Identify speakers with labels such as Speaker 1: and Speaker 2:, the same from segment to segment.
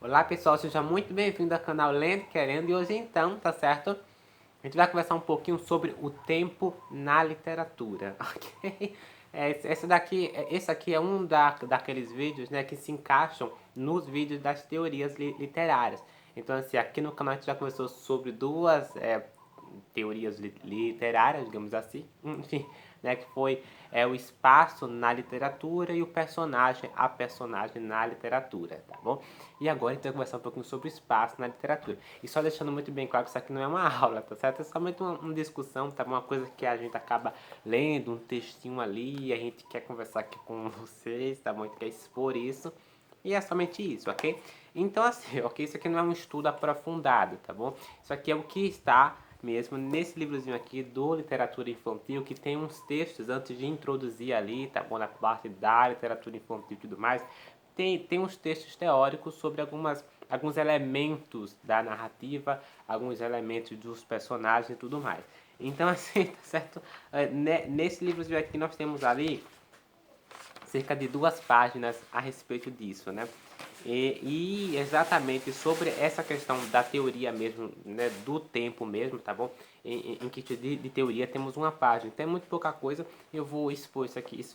Speaker 1: Olá pessoal, seja muito bem-vindo ao canal Lendo Querendo. E hoje então, tá certo? A gente vai conversar um pouquinho sobre o tempo na literatura, ok? Esse aqui é um daqueles vídeos, né, que se encaixam nos vídeos das teorias literárias. Então assim, aqui no canal a gente já conversou sobre duas teorias literárias, digamos assim, enfim, né, que foi o espaço na literatura e a personagem na literatura, tá bom? E agora a gente vai conversar um pouquinho sobre o espaço na literatura. E só deixando muito bem claro que isso aqui não é uma aula, tá certo? É somente uma discussão, tá? Uma coisa que a gente acaba lendo, um textinho ali, e a gente quer conversar aqui com vocês, tá bom? A gente quer expor isso. E é somente isso, ok? Então assim, ok? Isso aqui não é um estudo aprofundado, tá bom? Isso aqui é o que está mesmo nesse livrozinho aqui do Literatura Infantil, que tem uns textos antes de introduzir ali, tá bom? Na parte da literatura infantil e tudo mais, tem uns textos teóricos sobre alguns elementos da narrativa, alguns elementos dos personagens e tudo mais. Então assim, tá certo? Nesse livrozinho aqui nós temos ali cerca de 2 páginas a respeito disso, né? E exatamente sobre essa questão da teoria mesmo, né, do tempo mesmo, tá bom? Em que de teoria temos 1 página, então é muito pouca coisa, eu vou expor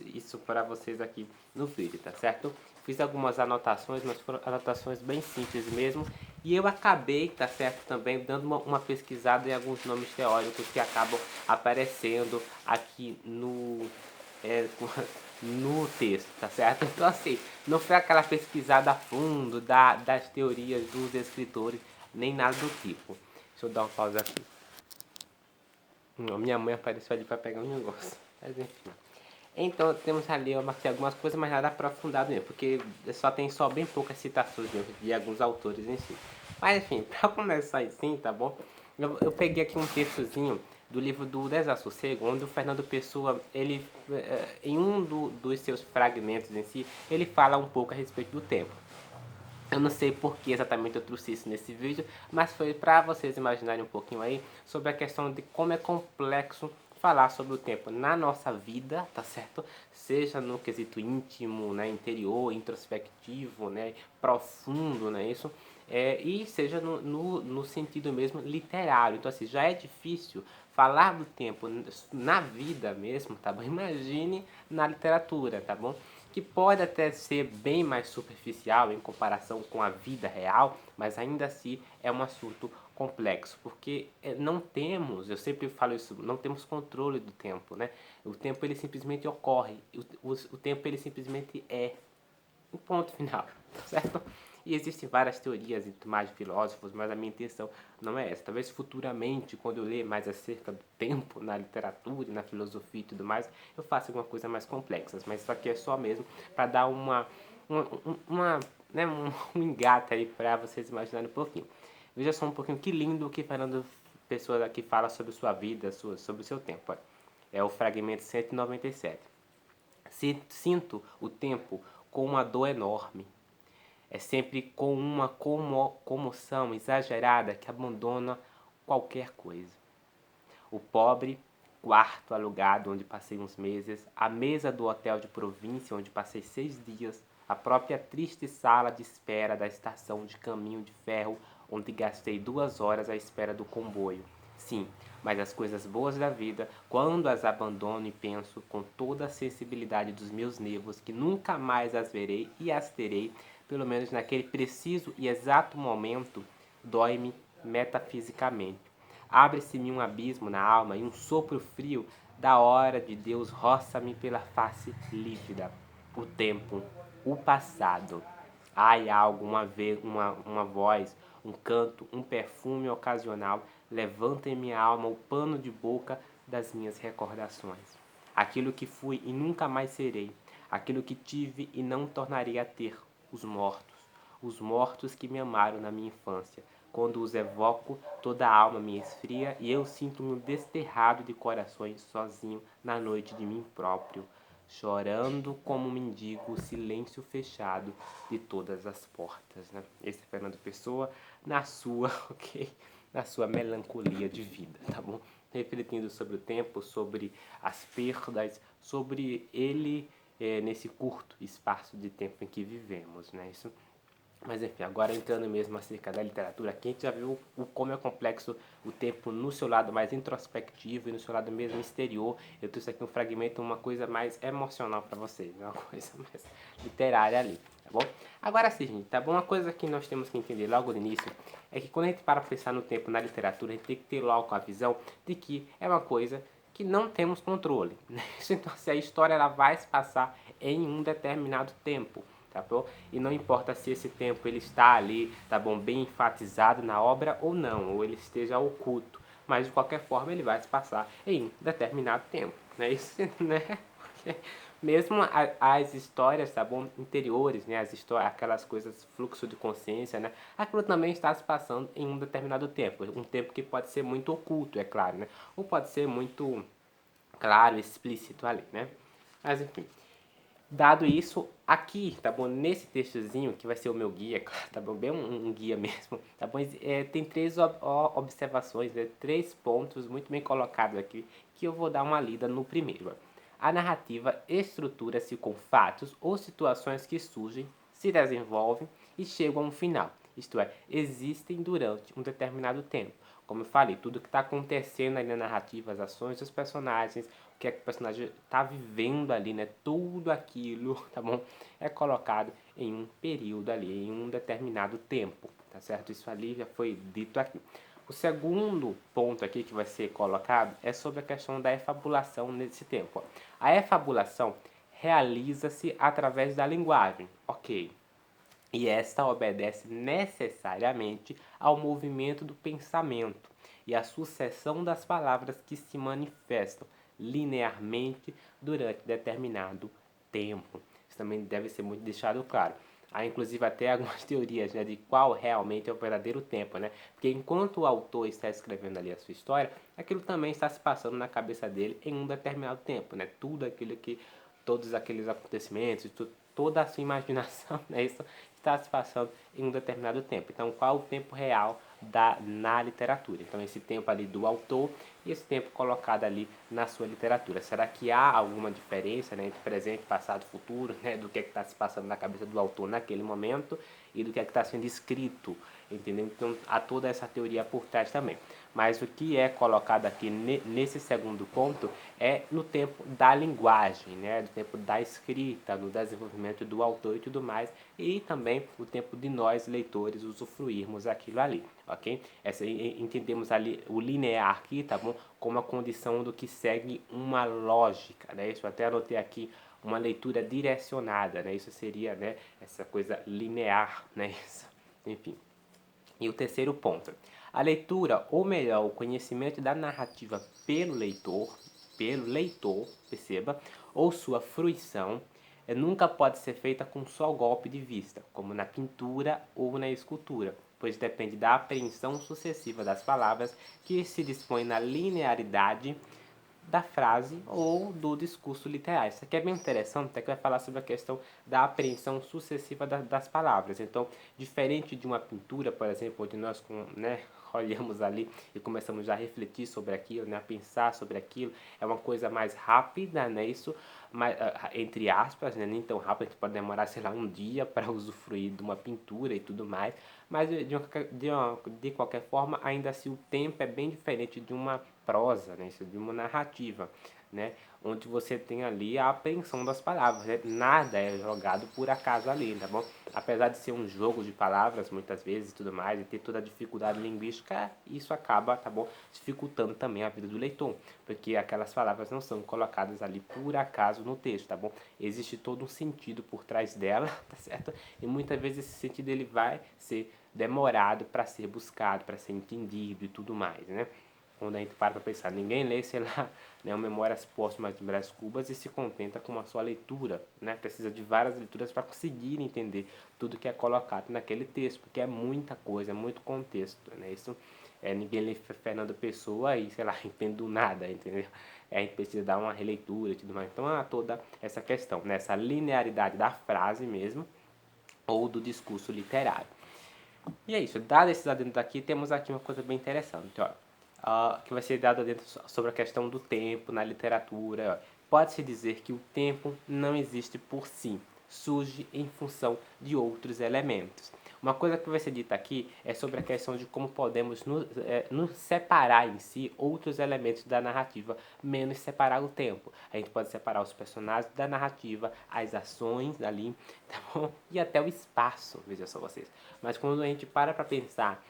Speaker 1: isso para vocês aqui no vídeo, tá certo? Fiz algumas anotações, mas foram anotações bem simples mesmo, e eu acabei, tá certo, também dando uma pesquisada em alguns nomes teóricos que acabam aparecendo aqui no texto, tá certo? Então assim, não foi aquela pesquisada a fundo das teorias dos escritores, nem nada do tipo. Deixa eu dar uma pausa aqui. Minha mãe apareceu ali para pegar um negócio, mas enfim. Então temos ali, eu marquei algumas coisas, mas nada aprofundado mesmo, porque tem bem poucas citações mesmo de alguns autores em si. Mas enfim, para começar assim, tá bom? Eu peguei aqui um textozinho do livro do Desassossego, onde o Fernando Pessoa, ele, em dos seus fragmentos em si, ele fala um pouco a respeito do tempo. Eu não sei por que exatamente eu trouxe isso nesse vídeo, mas foi para vocês imaginarem um pouquinho aí sobre a questão de como é complexo falar sobre o tempo na nossa vida, tá certo? Seja no quesito íntimo, né, interior, introspectivo, né, profundo, né, isso? E seja no sentido mesmo literário. Então assim, já é difícil falar do tempo na vida mesmo, tá bom? Imagine na literatura, tá bom? Que pode até ser bem mais superficial em comparação com a vida real, mas ainda assim é um assunto complexo, porque não temos, eu sempre falo isso, não temos controle do tempo, né? O tempo ele simplesmente ocorre, o tempo ele simplesmente é, um ponto final, certo? E existem várias teorias e mais filósofos, mas a minha intenção não é essa. Talvez futuramente, quando eu ler mais acerca do tempo na literatura, na filosofia e tudo mais, eu faça alguma coisa mais complexa. Mas isso aqui é só mesmo para dar né, um engate aí para vocês imaginarem um pouquinho. Veja só um pouquinho que lindo o que Fernando Pessoa aqui fala sobre sua vida, sobre o seu tempo. Olha. É o fragmento 197. Sinto o tempo com uma dor enorme. É sempre com uma comoção exagerada que abandona qualquer coisa. O pobre quarto alugado onde passei uns meses, a mesa do hotel de província onde passei 6 dias, a própria triste sala de espera da estação de caminho de ferro onde gastei 2 horas à espera do comboio. Sim, mas as coisas boas da vida, quando as abandono e penso com toda a sensibilidade dos meus nervos que nunca mais as verei e as terei, pelo menos naquele preciso e exato momento, dói-me metafisicamente. Abre-se-me um abismo na alma e um sopro frio da hora de Deus roça-me pela face lívida. O tempo, o passado. Ai, algo, uma voz, um canto, um perfume ocasional levanta em minha alma o pano de boca das minhas recordações. Aquilo que fui e nunca mais serei, aquilo que tive e não tornarei a ter, os mortos que me amaram na minha infância. Quando os evoco, toda a alma me esfria e eu sinto-me desterrado de corações sozinho na noite de mim próprio, chorando como um mendigo o silêncio fechado de todas as portas. Né? Esse é Fernando Pessoa na sua, ok? Na sua melancolia de vida, tá bom? Refletindo sobre o tempo, sobre as perdas, sobre ele nesse curto espaço de tempo em que vivemos, né? Isso Mas enfim, agora entrando mesmo acerca da literatura, aqui a gente já viu como é complexo o tempo no seu lado mais introspectivo e no seu lado mesmo exterior. Eu trouxe aqui um fragmento, uma coisa mais emocional para vocês, uma coisa mais literária ali, tá bom? Agora sim, gente, tá bom? Uma coisa que nós temos que entender logo no início é que quando a gente para pensar no tempo na literatura, a gente tem que ter logo a visão de que é uma coisa que não temos controle. Então, se a história ela vai se passar em um determinado tempo, tá bom? E não importa se esse tempo ele está ali, tá bom, bem enfatizado na obra ou não, ou ele esteja oculto, mas de qualquer forma ele vai se passar em um determinado tempo, né? Isso, né? Mesmo as histórias, tá bom, interiores, né, as histórias, aquelas coisas, fluxo de consciência, né, aquilo também está se passando em um determinado tempo, um tempo que pode ser muito oculto, é claro, né, ou pode ser muito claro, explícito ali, né, mas enfim. Dado isso, aqui, tá bom? Nesse textozinho, que vai ser o meu guia, claro, tá bom? Bem um guia mesmo, tá bom? Tem três observações, né? 3 pontos muito bem colocados aqui, que eu vou dar uma lida no primeiro. A narrativa estrutura-se com fatos ou situações que surgem, se desenvolvem e chegam a um final. Isto é, existem durante um determinado tempo. Como eu falei, tudo que está acontecendo ali na narrativa, as ações dos personagens, o que é que o personagem está vivendo ali, né? Tudo aquilo, tá bom? É colocado em um período ali, em um determinado tempo, tá certo? Isso ali já foi dito aqui. O segundo ponto aqui que vai ser colocado é sobre a questão da efabulação nesse tempo. A efabulação realiza-se através da linguagem, ok? E esta obedece necessariamente ao movimento do pensamento e à sucessão das palavras que se manifestam linearmente durante determinado tempo. Isso também deve ser muito deixado claro. Há inclusive até algumas teorias, né, de qual realmente é o verdadeiro tempo, né? Porque enquanto o autor está escrevendo ali a sua história, aquilo também está se passando na cabeça dele em um determinado tempo, né? Tudo aquilo que, todos aqueles acontecimentos, toda a sua imaginação, né, isso está se passando em um determinado tempo. Então, qual o tempo real na literatura? Então, esse tempo ali do autor e esse tempo colocado ali na sua literatura. Será que há alguma diferença, né, entre presente, passado, futuro, né, do que é que está se passando na cabeça do autor naquele momento e do que é que está sendo escrito, entendeu? Então, há toda essa teoria por trás também. Mas o que é colocado aqui nesse segundo ponto é no tempo da linguagem, né? Do tempo da escrita, no desenvolvimento do autor e tudo mais, e também o tempo de nós, leitores, usufruirmos aquilo ali, ok? Entendemos ali o linear aqui, tá bom? Como a condição do que segue uma lógica, né? Isso eu até anotei aqui, uma leitura direcionada, né? Isso seria, né, essa coisa linear, né? Isso, enfim. E o terceiro ponto, a leitura, ou melhor, o conhecimento da narrativa pelo leitor, perceba, ou sua fruição, nunca pode ser feita com só golpe de vista, como na pintura ou na escultura, pois depende da apreensão sucessiva das palavras que se dispõe na linearidade da frase ou do discurso literário. Isso aqui é bem interessante, até que vai falar sobre a questão da apreensão sucessiva das palavras. Então, diferente de uma pintura, por exemplo, onde nós, né, olhamos ali e começamos a refletir sobre aquilo, né, a pensar sobre aquilo, é uma coisa mais rápida, né, isso, mas, entre aspas, né, nem tão rápido, a gente pode demorar, sei lá, um dia para usufruir de uma pintura e tudo mais, mas de qualquer forma, ainda assim o tempo é bem diferente de uma prosa, né, isso de uma narrativa, né, onde você tem ali a apreensão das palavras, né? Nada é jogado por acaso ali, tá bom? Apesar de ser um jogo de palavras muitas vezes e tudo mais, e ter toda a dificuldade linguística, isso acaba, tá bom, dificultando também a vida do leitor, porque aquelas palavras não são colocadas ali por acaso no texto, tá bom? Existe todo um sentido por trás dela, tá certo? E muitas vezes esse sentido ele vai ser demorado para ser buscado, para ser entendido e tudo mais, né? Quando a gente para pensar, ninguém lê, sei lá, né, Memórias Póstumas de Brás Cubas e se contenta com uma só leitura, né? Precisa de várias leituras para conseguir entender tudo que é colocado naquele texto, porque é muita coisa, é muito contexto, né? Isso ninguém lê Fernando Pessoa e, sei lá, entendo nada, entendeu? A gente precisa dar uma releitura e tudo mais. Então, há toda essa questão, né? Essa linearidade da frase mesmo, ou do discurso literário. E é isso, dado esses adendos aqui, temos aqui uma coisa bem interessante, ó, que vai ser dado adentro sobre a questão do tempo na literatura. Pode-se dizer que o tempo não existe por si, surge em função de outros elementos. Uma coisa que vai ser dita aqui é sobre a questão de como podemos nos separar em si outros elementos da narrativa, menos separar o tempo. A gente pode separar os personagens da narrativa, as ações ali, tá bom? E até o espaço, veja só vocês. Mas quando a gente para pensar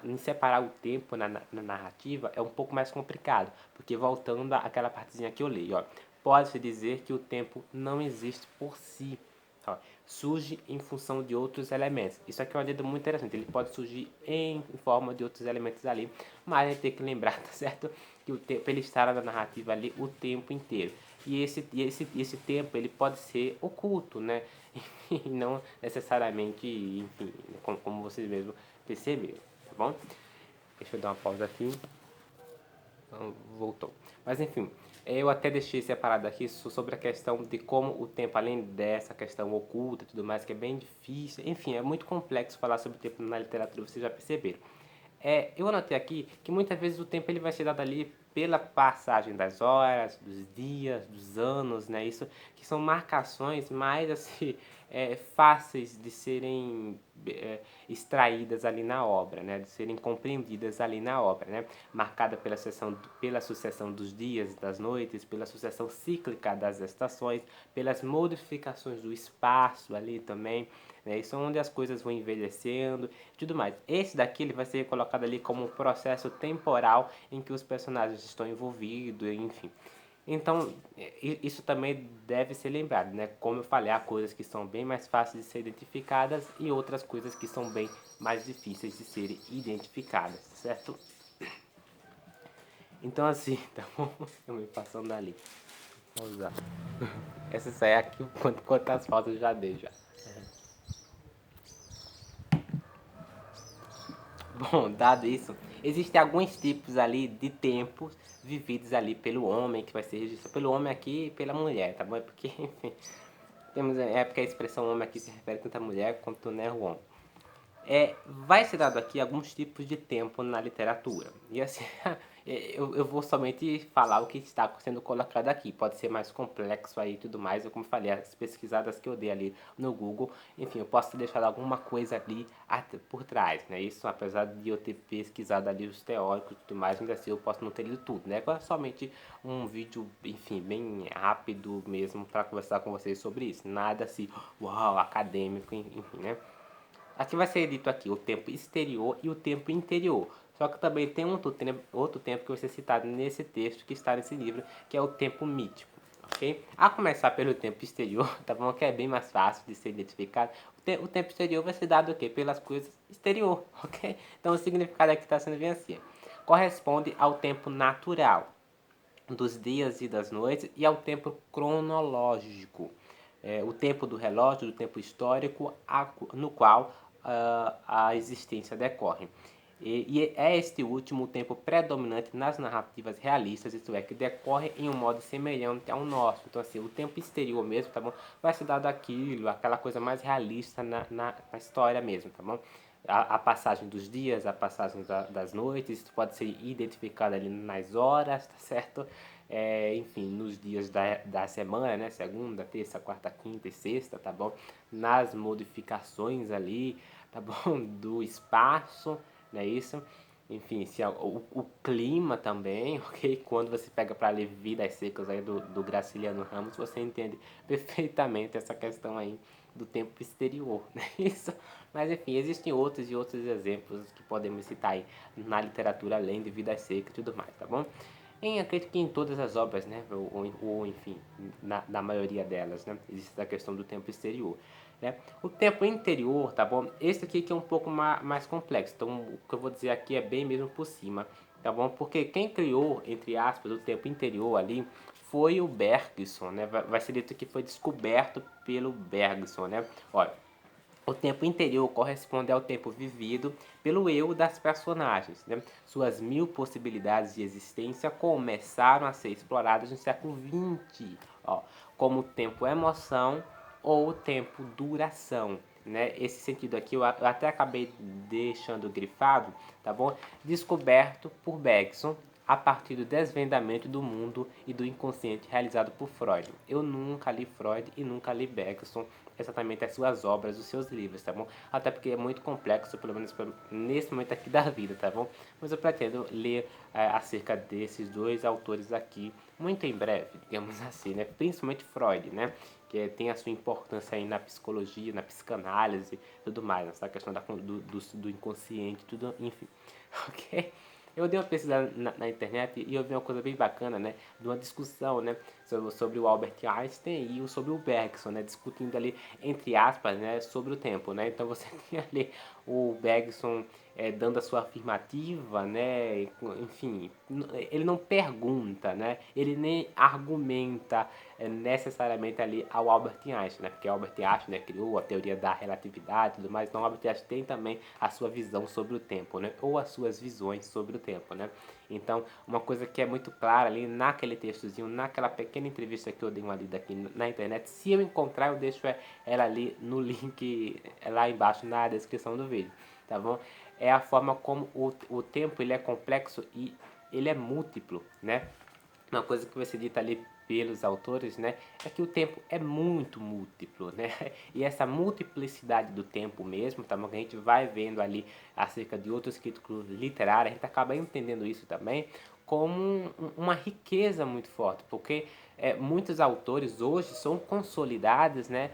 Speaker 1: em separar o tempo na narrativa, é um pouco mais complicado, porque voltando àquela partezinha que eu li, ó, pode-se dizer que o tempo não existe por si, ó, surge em função de outros elementos. Isso aqui é uma ideia muito interessante, ele pode surgir em forma de outros elementos ali, mas a gente tem que lembrar, tá certo? Que o tempo, ele estará na narrativa ali o tempo inteiro. E esse tempo, ele pode ser oculto, né? E não necessariamente, enfim, como vocês mesmos perceberam, tá bom? Deixa eu dar uma pausa aqui. Voltou. Mas enfim, eu até deixei separado aqui sobre a questão de como o tempo, além dessa questão oculta e tudo mais, que é bem difícil, enfim, é muito complexo falar sobre o tempo na literatura, vocês já perceberam. Eu anotei aqui que muitas vezes o tempo ele vai ser dado ali pela passagem das horas, dos dias, dos anos, né? Isso que são marcações mais assim fáceis de serem extraídas ali na obra, né? De serem compreendidas ali na obra, né? Marcada pela sucessão dos dias, das noites, pela sucessão cíclica das estações, pelas modificações do espaço ali também, né? Isso é onde as coisas vão envelhecendo e tudo mais. Esse daqui ele vai ser colocado ali como um processo temporal em que os personagens estão envolvidos, enfim. Então, isso também deve ser lembrado, né? Como eu falei, há coisas que são bem mais fáceis de ser identificadas e outras coisas que são bem mais difíceis de serem identificadas, certo? Então, assim, tá bom? Eu me passando dali. Vamos usar. Essa sai aqui, quantas fotos eu já dei já. Bom, dado isso, existem alguns tipos ali de tempos vividos ali pelo homem, que vai ser registrado pelo homem aqui e pela mulher, tá bom? É porque, enfim, porque a expressão homem aqui se refere tanto à mulher quanto, né, o homem. Vai ser dado aqui alguns tipos de tempo na literatura. E assim, eu vou somente falar o que está sendo colocado aqui. Pode ser mais complexo aí e tudo mais. Eu, como falei, as pesquisadas que eu dei ali no Google, enfim, eu posso ter deixado alguma coisa ali por trás, né? Isso, apesar de eu ter pesquisado ali os teóricos e tudo mais, ainda assim eu posso não ter lido tudo, né? É somente um vídeo, enfim, bem rápido mesmo para conversar com vocês sobre isso. Nada assim, uau, acadêmico, enfim, né? Aqui vai ser dito aqui o tempo exterior e o tempo interior. Só que também tem outro tempo que vai ser citado nesse texto que está nesse livro, que é o tempo mítico. Ok? A começar pelo tempo exterior, tá bom? Que é bem mais fácil de ser identificado. O tempo exterior vai ser dado o quê? Pelas coisas exterior, ok? Então o significado aqui está sendo bem assim. Corresponde ao tempo natural dos dias e das noites e ao tempo cronológico. O tempo do relógio, do tempo histórico no qual a existência decorre. E é este último o tempo predominante nas narrativas realistas, isto é, que decorre em um modo semelhante ao nosso. Então, assim, o tempo exterior mesmo, tá bom? Vai ser dado aquilo, aquela coisa mais realista na história mesmo, tá bom? A passagem dos dias, a passagem das noites, isso pode ser identificado ali nas horas, tá certo? Enfim, nos dias da semana, né? Segunda, terça, quarta, quinta e sexta, tá bom? Nas modificações ali, tá bom? Do espaço, não é isso? Enfim, o clima também, ok? Quando você pega para ler Vidas Secas aí do Graciliano Ramos, você entende perfeitamente essa questão aí do tempo exterior, né? Isso. Mas enfim, existem outros e outros exemplos que podemos citar aí na literatura, além de Vidas Secas e tudo mais, tá bom? Acredito que em todas as obras, né, ou enfim, na maioria delas, né, existe a questão do tempo exterior. Né? O tempo interior, tá bom? Esse aqui que é um pouco mais complexo, então o que eu vou dizer aqui é bem mesmo por cima, tá bom? Porque quem criou, entre aspas, o tempo interior ali foi o Bergson, né? Vai ser dito que foi descoberto pelo Bergson, né? Olha, o tempo interior corresponde ao tempo vivido pelo eu das personagens. Né? Suas mil possibilidades de existência começaram a ser exploradas no século XX, ó, como o tempo emoção ou o tempo duração. Né? Esse sentido aqui eu até acabei deixando grifado, tá bom? Descoberto por Bergson a partir do desvendamento do mundo e do inconsciente realizado por Freud. Eu nunca li Freud e nunca li Bergson. exatamente as suas obras, os seus livros, tá bom? Até porque é muito complexo, pelo menos nesse momento aqui da vida, tá bom? Mas eu pretendo ler acerca desses dois autores aqui muito em breve, digamos assim, né? Principalmente Freud, né? Que tem a sua importância aí na psicologia, na psicanálise, tudo mais, essa questão do inconsciente, tudo, enfim, ok? Eu dei uma pesquisada na internet e eu vi uma coisa bem bacana, né? De uma discussão, né? Sobre o Albert Einstein e sobre o Bergson, né? Discutindo ali, entre aspas, né? Sobre o tempo, né? Então você tinha ali o Bergson dando a sua afirmativa, né? Enfim, ele não pergunta, né? Ele nem argumenta necessariamente ali ao Albert Einstein, né? Porque Albert Einstein, né, criou a teoria da relatividade e tudo mais, então Albert Einstein tem também a sua visão sobre o tempo, né? Ou as suas visões sobre o tempo, né? Então, uma coisa que é muito clara ali naquele textozinho, naquela pequena entrevista que eu dei uma lida aqui na internet, se eu encontrar, eu deixo ela ali no link lá embaixo na descrição do vídeo, tá bom? É a forma como o tempo ele é complexo e ele é múltiplo, né? Uma coisa que vai ser dita ali pelos autores, né, é que o tempo é muito múltiplo, né? E essa multiplicidade do tempo mesmo, tá? Que a gente vai vendo ali acerca de outros críticos literários, a gente acaba entendendo isso também como uma riqueza muito forte, porque muitos autores hoje são consolidados, né,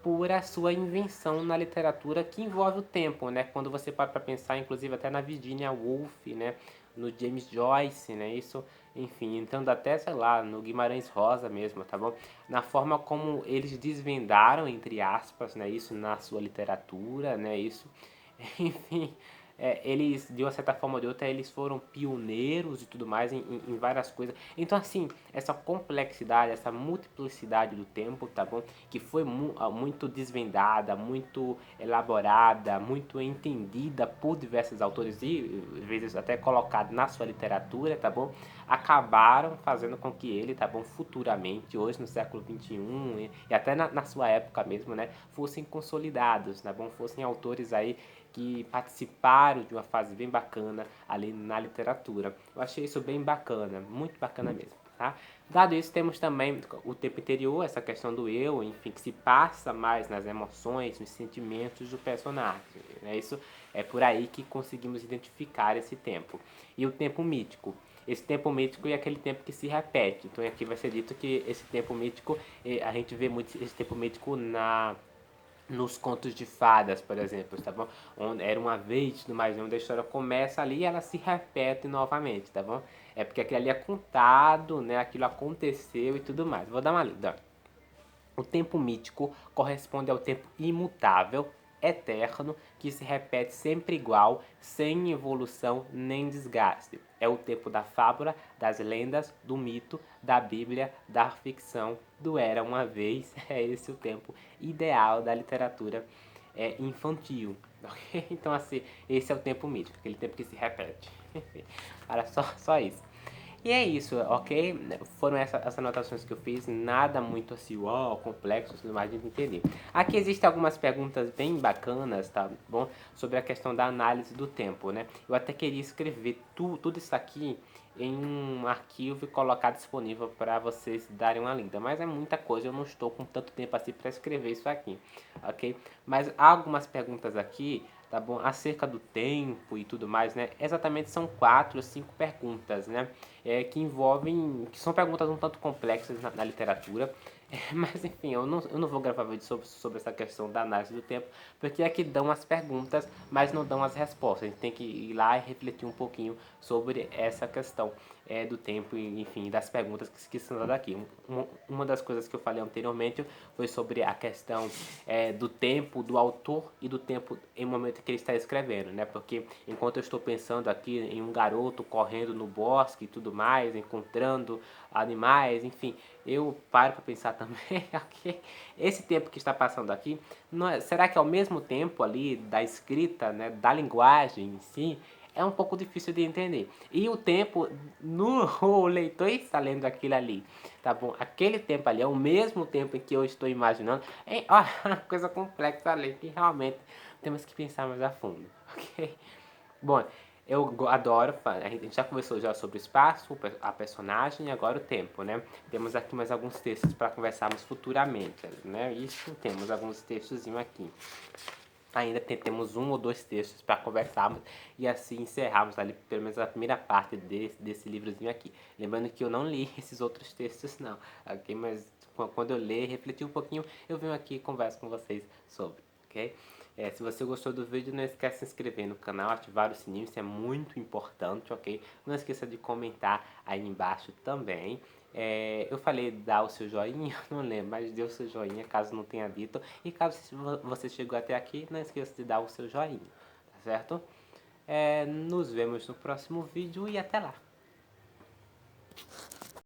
Speaker 1: por a sua invenção na literatura que envolve o tempo, né? Quando você para pensar, inclusive até na Virginia Woolf, né? No James Joyce, né? Isso, enfim, entrando até, sei lá, no Guimarães Rosa mesmo, tá bom? Na forma como eles desvendaram, entre aspas, né? Isso na sua literatura, né? Isso, enfim, eles, de uma certa forma ou de outra, eles foram pioneiros e tudo mais em várias coisas. Então, assim, essa complexidade, essa multiplicidade do tempo, tá bom? Que foi muito desvendada, muito elaborada, muito entendida por diversos autores e, às vezes, até colocado na sua literatura, tá bom? Acabaram fazendo com que ele, tá bom? Futuramente, hoje no século XXI e até na sua época mesmo, né? Fossem consolidados, tá bom? Fossem autores aí que participaram de uma fase bem bacana ali na literatura. Eu achei isso bem bacana, muito bacana mesmo, tá? Dado isso, temos também o tempo interior, essa questão do eu, enfim, que se passa mais nas emoções, nos sentimentos do personagem, né? Isso é por aí que conseguimos identificar esse tempo. E o tempo mítico. Esse tempo mítico é aquele tempo que se repete. Então aqui vai ser dito que esse tempo mítico, a gente vê muito esse tempo mítico nos contos de fadas, por exemplo, tá bom? Onde era uma vez, no mais onde a história começa ali e ela se repete novamente, tá bom? É porque aquilo ali é contado, né? Aquilo aconteceu e tudo mais. Vou dar uma lida. O tempo mítico corresponde ao tempo imutável, eterno, que se repete sempre igual, sem evolução nem desgaste. É o tempo da fábula, das lendas, do mito, da Bíblia, da ficção, do era uma vez. É esse o tempo ideal da literatura infantil. Okay? Então, assim, esse é o tempo mítico, aquele tempo que se repete. Era só isso. E é isso, ok? Foram essas anotações que eu fiz, nada muito assim, uau, complexo, tudo mais de entender. Aqui existem algumas perguntas bem bacanas, tá bom? Sobre a questão da análise do tempo, né? Eu até queria escrever tudo isso aqui em um arquivo e colocar disponível para vocês darem uma lida, mas é muita coisa, eu não estou com tanto tempo assim para escrever isso aqui, ok? Mas há algumas perguntas aqui, tá bom? Acerca do tempo e tudo mais, né? Exatamente são 4 ou 5 perguntas, né? Que envolvem, que são perguntas um tanto complexas na literatura, mas enfim, eu não vou gravar vídeo sobre essa questão da análise do tempo, porque é que dão as perguntas, mas não dão as respostas. A gente tem que ir lá e refletir um pouquinho sobre essa questão do tempo e, enfim, das perguntas que são dadas aqui. Uma das coisas que eu falei anteriormente foi sobre a questão do tempo do autor e do tempo em momento que ele está escrevendo, né? Porque enquanto eu estou pensando aqui em um garoto correndo no bosque e tudo mais, encontrando animais, enfim, eu paro para pensar também, ok? Esse tempo que está passando aqui, será que ao mesmo tempo ali da escrita, né, da linguagem em si, é um pouco difícil de entender. E o tempo, o leitor está lendo aquilo ali, tá bom? Aquele tempo ali é o mesmo tempo em que eu estou imaginando. É uma coisa complexa ali, que realmente temos que pensar mais a fundo, ok? Bom, Adoro, a gente já conversou já sobre o espaço, a personagem e agora o tempo, né? Temos aqui mais alguns textos para conversarmos futuramente, né? Isso, temos alguns textos aqui. Ainda temos um ou dois textos para conversarmos e assim encerrarmos ali pelo menos a primeira parte desse livrozinho aqui. Lembrando que eu não li esses outros textos não, ok? Mas quando eu ler, refletir um pouquinho, eu venho aqui e converso com vocês sobre, ok? Se você gostou do vídeo, não esquece de se inscrever no canal, ativar o sininho, isso é muito importante, ok? Não esqueça de comentar aí embaixo também. Eu falei dar o seu joinha, não lembro, mas dê o seu joinha caso não tenha dito. E caso você chegou até aqui, não esqueça de dar o seu joinha, tá certo? Nos vemos no próximo vídeo e até lá!